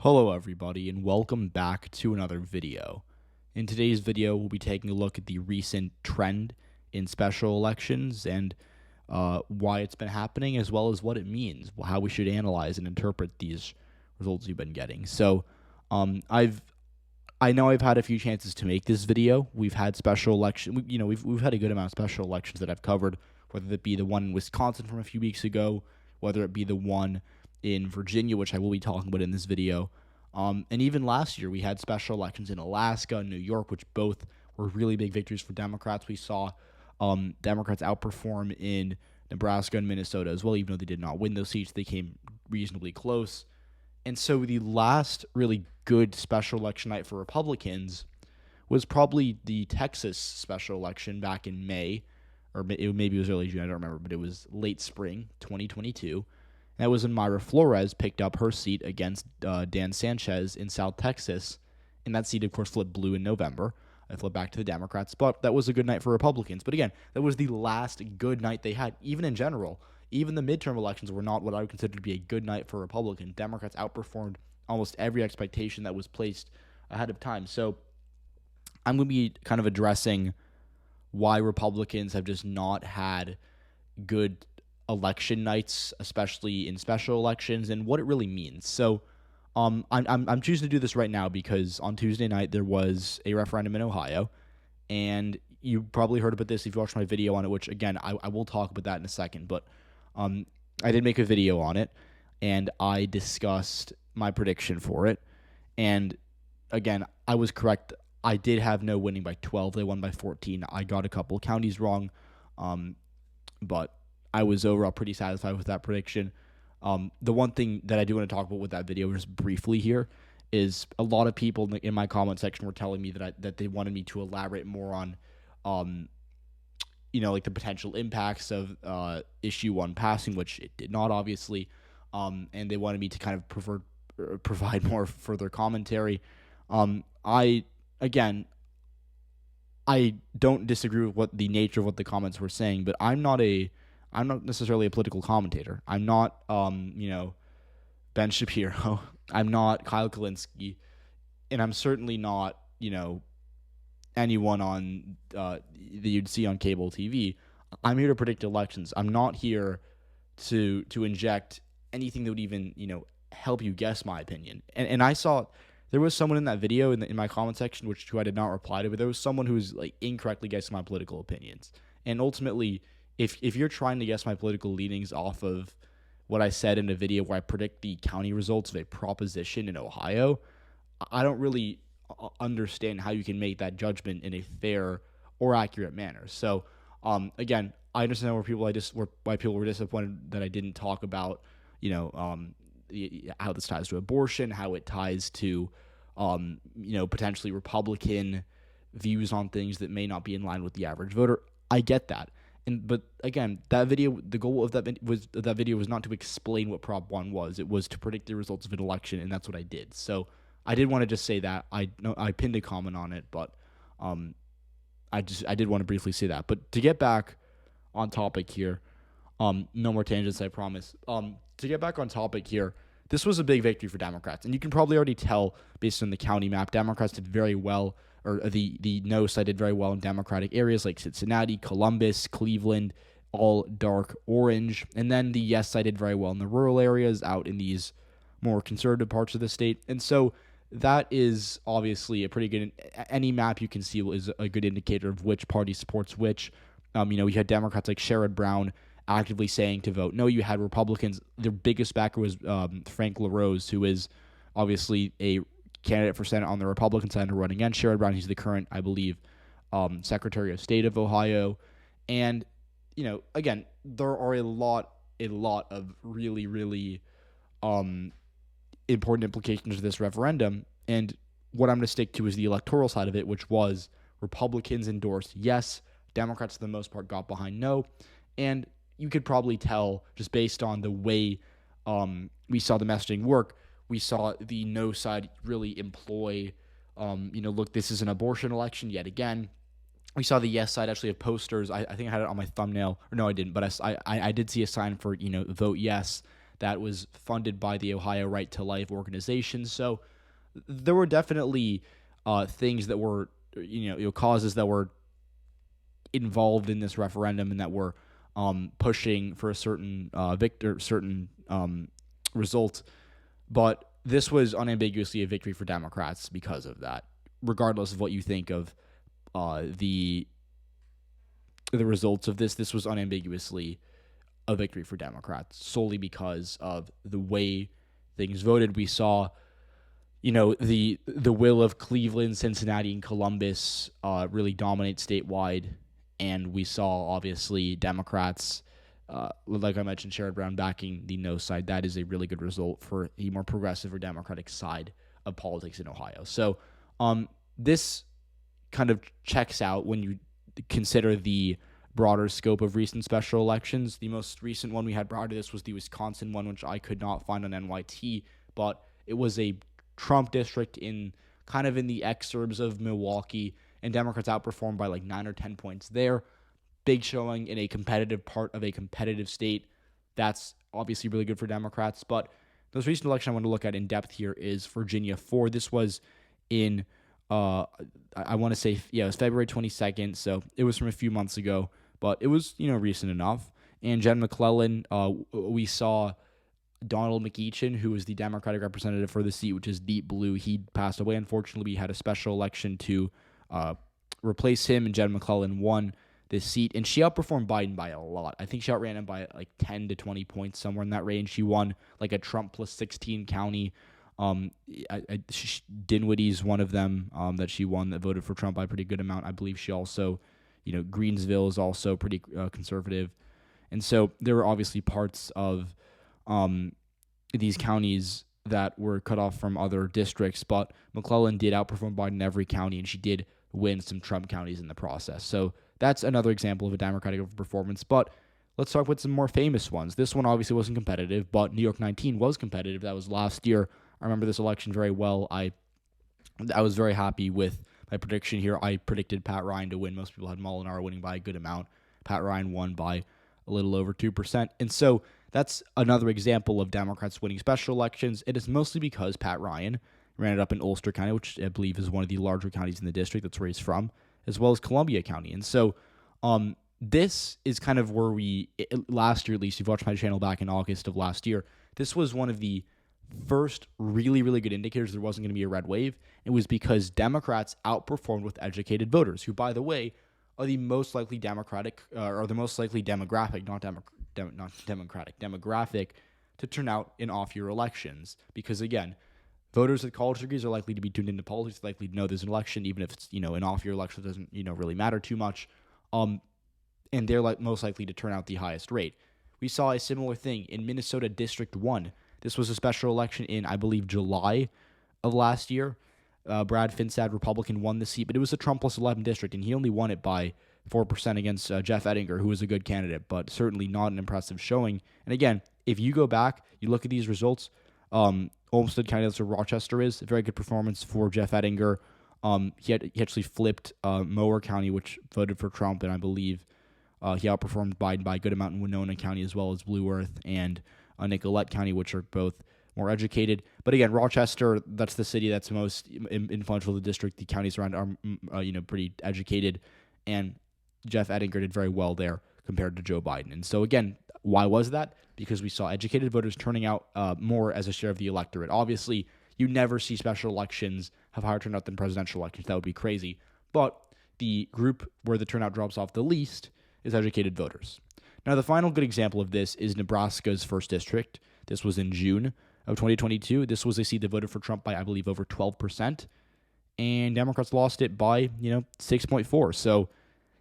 Hello everybody and welcome back to another video. In today's video we'll be taking a look at the recent trend in special elections and why it's been happening, as well as what it means, how we should analyze and interpret these results we've been getting. So I know I've had a few chances to make this video. We've had special election, we've had a good amount of special elections that I've covered, whether it be the one in Wisconsin from a few weeks ago, whether it be the one in Virginia, which I will be talking about in this video. And even last year, we had special elections in Alaska and New York, which both were really big victories for Democrats. We saw Democrats outperform in Nebraska and Minnesota as well, even though they did not win those seats. They came reasonably close. And so the last really good special election night for Republicans was probably the Texas special election back in May, or maybe it was early June, I don't remember, but it was late spring 2022. That was when Myra Flores picked up her seat against Dan Sanchez in South Texas. And that seat, of course, flipped blue in November. It flipped back to the Democrats. But that was a good night for Republicans. But again, that was the last good night they had, even in general. Even the midterm elections were not what I would consider to be a good night for Republicans. Democrats outperformed almost every expectation that was placed ahead of time. So I'm going to be kind of addressing why Republicans have just not had good election nights, especially in special elections, and what it really means. So I'm choosing to do this right now because on Tuesday night there was a referendum in Ohio, and you probably heard about this if you watched my video on it, which again I will talk about that in a second. But I did make a video on it, and I discussed my prediction for it. And again, I was correct. I did have no winning by 12. They won by 14. I got a couple counties wrong, but I was overall pretty satisfied with that prediction. The one thing that I do want to talk about with that video just briefly here is a lot of people in my comment section were telling me that they wanted me to elaborate more on, like the potential impacts of issue 1 passing, which it did not, obviously, and they wanted me to kind of provide more further commentary. I don't disagree with what the nature of what the comments were saying, but I'm not necessarily a political commentator. I'm not, Ben Shapiro. I'm not Kyle Kalinske. And I'm certainly not, anyone on that you'd see on cable TV. I'm here to predict elections. I'm not here to inject anything that would even, help you guess my opinion. And I saw there was someone in that video in my comment section, who I did not reply to, but there was someone who was like incorrectly guessing my political opinions. And ultimately, if you're trying to guess my political leanings off of what I said in a video where I predict the county results of a proposition in Ohio, I don't really understand how you can make that judgment in a fair or accurate manner. So, again, I understand why people were disappointed that I didn't talk about, how this ties to abortion, how it ties to, potentially Republican views on things that may not be in line with the average voter. I get that. But again, that video, the goal of that video was not to explain what Prop 1 was. It was to predict the results of an election, and that's what I did. So I did want to just say that. I pinned a comment on it, but I did want to briefly say that. But to get back on topic here, no more tangents, I promise. To get back on topic here, this was a big victory for Democrats, and you can probably already tell based on the county map, Democrats did very well. Or the no side did very well in Democratic areas like Cincinnati, Columbus, Cleveland, all dark orange. And then the yes side did very well in the rural areas out in these more conservative parts of the state. And so that is obviously a pretty good, any map you can see is a good indicator of which party supports which. You had Democrats like Sherrod Brown actively saying to vote no. You had Republicans, their biggest backer was Frank LaRose, who is obviously a candidate for Senate on the Republican side who running against Sherrod Brown. He's the current, I believe, Secretary of State of Ohio. And, again, there are a lot of really, really important implications of this referendum. And what I'm going to stick to is the electoral side of it, which was Republicans endorsed yes, Democrats for the most part got behind no. And you could probably tell just based on the way we saw the messaging work, we saw the no side really employ, look, this is an abortion election yet again. We saw the yes side actually have posters. I think I had it on my thumbnail. Or no, I didn't. But I did see a sign for, vote yes. that was funded by the Ohio Right to Life organization. So there were definitely things that were, causes that were involved in this referendum and that were pushing for a certain result. But this was unambiguously a victory for Democrats because of that, regardless of what you think of the results of this. This was unambiguously a victory for Democrats solely because of the way things voted. We saw, the will of Cleveland, Cincinnati, and Columbus really dominate statewide, and we saw obviously Democrats, like I mentioned, Sherrod Brown backing the no side. That is a really good result for the more progressive or Democratic side of politics in Ohio. So this kind of checks out when you consider the broader scope of recent special elections. The most recent one we had prior to this was the Wisconsin one, which I could not find on NYT, but it was a Trump district in the exurbs of Milwaukee, and Democrats outperformed by like 9 or 10 points there. Big showing in a competitive part of a competitive state. That's obviously really good for Democrats. But the most recent election I want to look at in depth here is Virginia 4. This was in, I want to say, it was February 22nd. So it was from a few months ago, but it was, recent enough. And Jen McClellan, we saw Donald McEachin, who was the Democratic representative for the seat, which is deep blue. He passed away. Unfortunately, we had a special election to replace him, and Jen McClellan won this seat, and she outperformed Biden by a lot. I think she outran him by like 10 to 20 points, somewhere in that range. She won like a Trump plus 16 county. Dinwiddie's one of them that she won that voted for Trump by a pretty good amount. I believe she also, Greensville is also pretty conservative. And so there were obviously parts of these counties that were cut off from other districts, but McClellan did outperform Biden in every county, and she did win some Trump counties in the process. So that's another example of a Democratic performance. But let's talk with some more famous ones. This one obviously wasn't competitive, but New York 19 was competitive. That was last year. I remember this election very well. I was very happy with my prediction here. I predicted Pat Ryan to win. Most people had Molinaro winning by a good amount. Pat Ryan won by a little over 2%. And so that's another example of Democrats winning special elections. It is mostly because Pat Ryan ran it up in Ulster County, which I believe is one of the larger counties in the district. That's where he's from, as well as Columbia County. And so this is kind of where last year at least, you've watched my channel back in August of last year, this was one of the first really, really good indicators there wasn't going to be a red wave. It was because Democrats outperformed with educated voters, who, by the way, are the most likely demographic to turn out in off-year elections. Because, again, voters with college degrees are likely to be tuned into politics, likely to know there's an election, even if it's, an off-year election that doesn't, really matter too much. And they're most likely to turn out the highest rate. We saw a similar thing in Minnesota District 1. This was a special election in, I believe, July of last year. Brad Finstad, Republican, won the seat, but it was a Trump plus 11 district, and he only won it by 4% against Jeff Ettinger, who was a good candidate, but certainly not an impressive showing. And again, if you go back, you look at these results, Olmsted County, that's where Rochester is, a very good performance for Jeff Ettinger. He actually flipped Mower County, which voted for Trump, and I believe he outperformed Biden by a good amount in Winona County, as well as Blue Earth and Nicollet County, which are both more educated. But again, Rochester, that's the city that's most influential of the district. The counties around are, pretty educated, and Jeff Ettinger did very well there compared to Joe Biden. And so again, why was that? Because we saw educated voters turning out more as a share of the electorate. Obviously, you never see special elections have higher turnout than presidential elections. That would be crazy. But the group where the turnout drops off the least is educated voters. Now, the final good example of this is Nebraska's 1st District. This was in June of 2022. This was a seat that voted for Trump by, I believe, over 12%. And Democrats lost it by, 6.4. So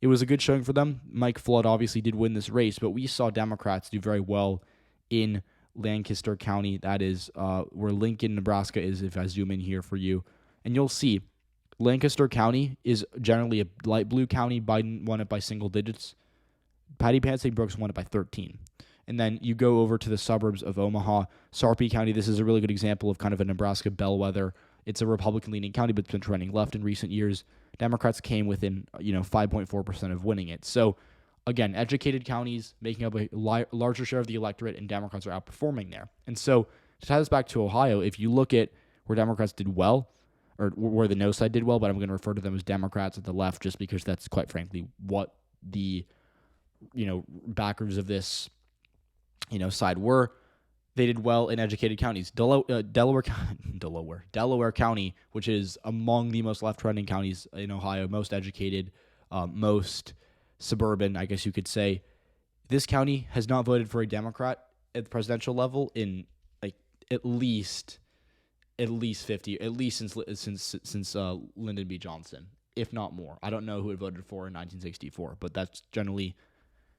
it was a good showing for them. Mike Flood obviously did win this race, but we saw Democrats do very well in Lancaster County. That is where Lincoln, Nebraska is, if I zoom in here for you. And you'll see Lancaster County is generally a light blue county. Biden won it by single digits. Patty Pansy Brooks won it by 13. And then you go over to the suburbs of Omaha, Sarpy County. This is a really good example of kind of a Nebraska bellwether. It's a Republican-leaning county, but it's been trending left in recent years. Democrats came within, 5.4% of winning it. So, again, educated counties making up a larger share of the electorate, and Democrats are outperforming there. And so to tie this back to Ohio, if you look at where Democrats did well, or where the no side did well, but I'm going to refer to them as Democrats at the left just because that's quite frankly what the, backers of this, side were. They did well in educated counties. Delaware County, which is among the most left-trending counties in Ohio, most educated, most suburban, I guess you could say. This county has not voted for a Democrat at the presidential level in at least since Lyndon B. Johnson, if not more. I don't know who it voted for in 1964, but that's generally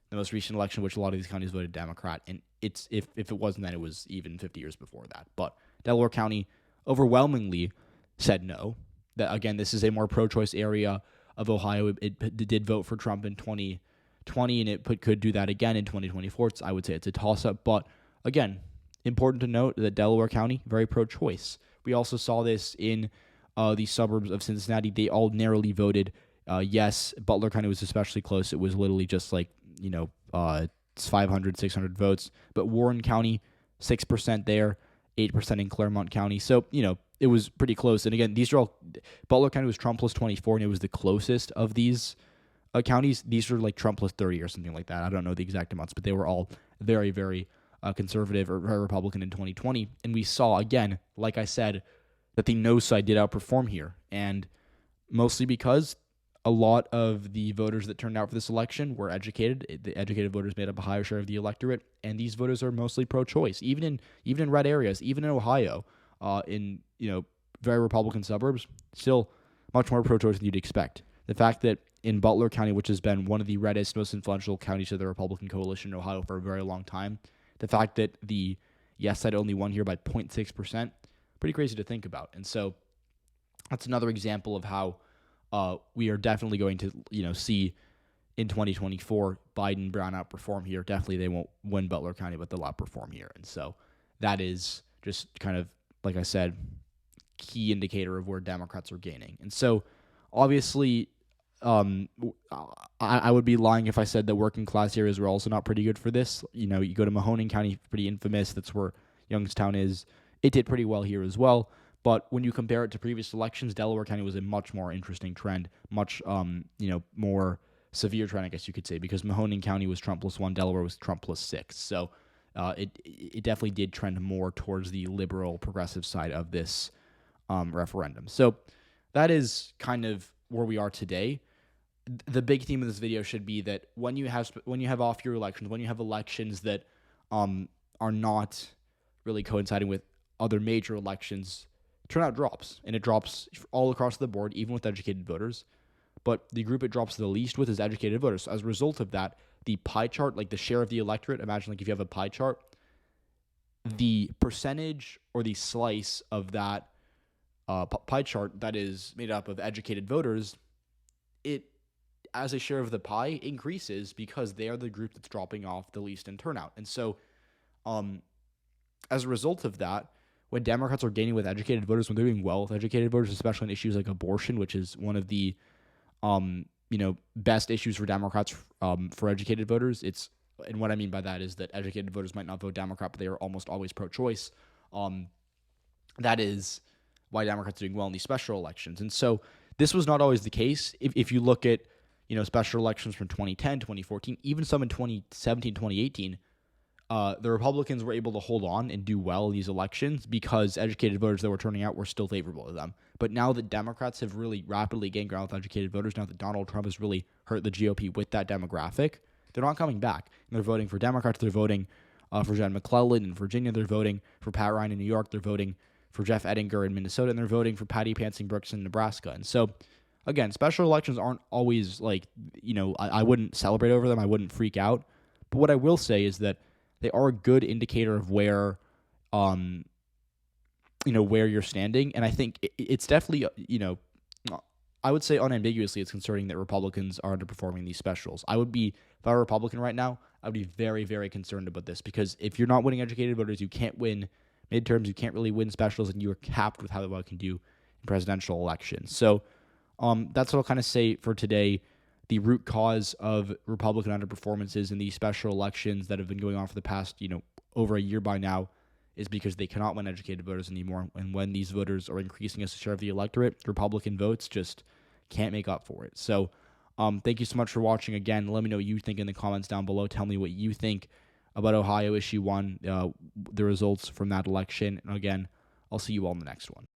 the most recent election, which a lot of these counties voted Democrat, and if it wasn't that, it was even 50 years before that. But Delaware County overwhelmingly said no. That again, this is a more pro-choice area of Ohio. It did vote for Trump in 2020, and it could do that again in 2024. I would say it's a toss-up, but again, important to note that Delaware County, very pro-choice. We also saw this in the suburbs of Cincinnati. They all narrowly voted yes. Butler County was especially close. It was literally just 500, 600 votes. But Warren County, 6% there, 8% in Claremont County. So, it was pretty close. And again, these are all, Butler County was Trump plus 24, and it was the closest of these counties. These are Trump plus 30 or something like that. I don't know the exact amounts, but they were all very, very conservative or Republican in 2020. And we saw, again, like I said, that the no side did outperform here. And mostly because a lot of the voters that turned out for this election were educated. The educated voters made up a higher share of the electorate, and these voters are mostly pro-choice, even in red areas, even in Ohio, in very Republican suburbs, still much more pro-choice than you'd expect. The fact that in Butler County, which has been one of the reddest, most influential counties of the Republican coalition in Ohio for a very long time, the fact that the yes side only won here by 0.6%, pretty crazy to think about. And so that's another example of how we are definitely going to, see in 2024 Biden, Brown outperform here. Definitely they won't win Butler County, but they'll outperform here. And so that is just kind of, like I said, key indicator of where Democrats are gaining. And so obviously I would be lying if I said that working class areas were also not pretty good for this. You go to Mahoning County, pretty infamous. That's where Youngstown is. It did pretty well here as well. But when you compare it to previous elections, Delaware County was a much more interesting trend, much more severe trend, I guess you could say, because Mahoning County was Trump plus 1, Delaware was Trump plus 6. So it definitely did trend more towards the liberal progressive side of this referendum. So that is kind of where we are today. The big theme of this video should be that when you have off-year elections, when you have elections that are not really coinciding with other major elections, turnout drops, and it drops all across the board, even with educated voters. But the group it drops the least with is educated voters. So as a result of that, the pie chart, the share of the electorate, imagine if you have a pie chart, the percentage or the slice of that pie chart that is made up of educated voters, it, as a share of the pie, increases because they are the group that's dropping off the least in turnout. And so as a result of that, when Democrats are gaining with educated voters, when they're doing well with educated voters, especially on issues like abortion, which is one of the best issues for Democrats for educated voters, and what I mean by that is that educated voters might not vote Democrat, but they are almost always pro-choice. That is why Democrats are doing well in these special elections. And so this was not always the case. If you look at special elections from 2010, 2014, even some in 2017, 2018, the Republicans were able to hold on and do well in these elections because educated voters that were turning out were still favorable to them. But now that Democrats have really rapidly gained ground with educated voters, now that Donald Trump has really hurt the GOP with that demographic, they're not coming back. And they're voting for Democrats. They're voting for John McClellan in Virginia. They're voting for Pat Ryan in New York. They're voting for Jeff Ettinger in Minnesota. And they're voting for Patty Pansing Brooks in Nebraska. And so, again, special elections aren't always I wouldn't celebrate over them. I wouldn't freak out. But what I will say is that they are a good indicator of where you're standing. And I think it's definitely, I would say unambiguously it's concerning that Republicans are underperforming these specials. If I were a Republican right now, I would be very, very concerned about this because if you're not winning educated voters, you can't win midterms, you can't really win specials, and you are capped with how well you can do in presidential elections. So that's what I'll kind of say for today. the root cause of Republican underperformances in these special elections that have been going on for the past, over a year by now, is because they cannot win educated voters anymore. And when these voters are increasing as a share of the electorate, Republican votes just can't make up for it. So thank you so much for watching again. Let me know what you think in the comments down below. Tell me what you think about Ohio issue 1, the results from that election. And again, I'll see you all in the next one.